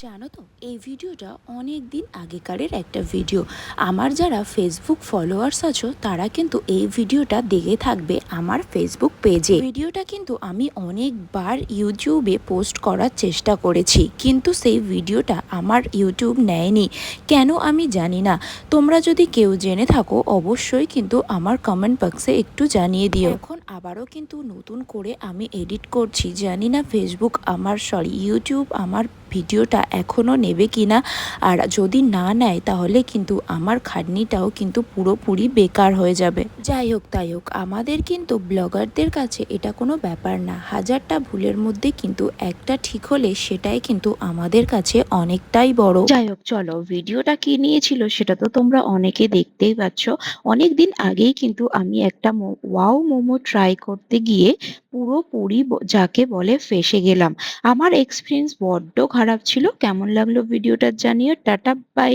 জানো তো, এই ভিডিওটা অনেক দিন আগেকারের একটা ভিডিও। আমার যারা ফেসবুক ফলোয়ার্স আছো তারা কিন্তু এই ভিডিওটা দেখে থাকবে আমার ফেসবুক পেজে। ভিডিওটা কিন্তু আমি অনেকবার ইউটিউবে পোস্ট করার চেষ্টা করেছি, কিন্তু সেই ভিডিওটা আমার ইউটিউব নেয়নি। কেন আমি জানি না। তোমরা যদি কেউ জেনে থাকো অবশ্যই কিন্তু আমার কমেন্ট বক্সে একটু জানিয়ে দিও। এখন আবারও কিন্তু নতুন করে আমি এডিট করছি, জানি না ফেসবুক ইউটিউব আমার ভিডিওটা এখনও নেবে কিনা। আর যদি না নেয় তাহলে কিন্তু আমার খাটনিটাও কিন্তু পুরোপুরি বেকার হয়ে যাবে। যাই হোক তাই হোক, আমাদের কিন্তু ব্লগারদের কাছে এটা কোনো ব্যাপার না। হাজারটা ভুলের মধ্যে কিন্তু একটা ঠিক হলে সেটাই কিন্তু আমাদের কাছে অনেকটাই বড়। যাই হোক, চলো ভিডিওটা কি নিয়েছিল সেটা তো তোমরা অনেকে দেখতেই পাচ্ছ। অনেকদিন আগেই কিন্তু আমি একটা ওয়াও মোমো ট্রাই করতে গিয়ে পুরোপুরি যাকে বলে ফেঁসে গেলাম। আমার এক্সপিরিয়েন্স বড্ড খারাপ ছিল। কেমন লাগলো ভিডিওটা জানিও। Tata, by.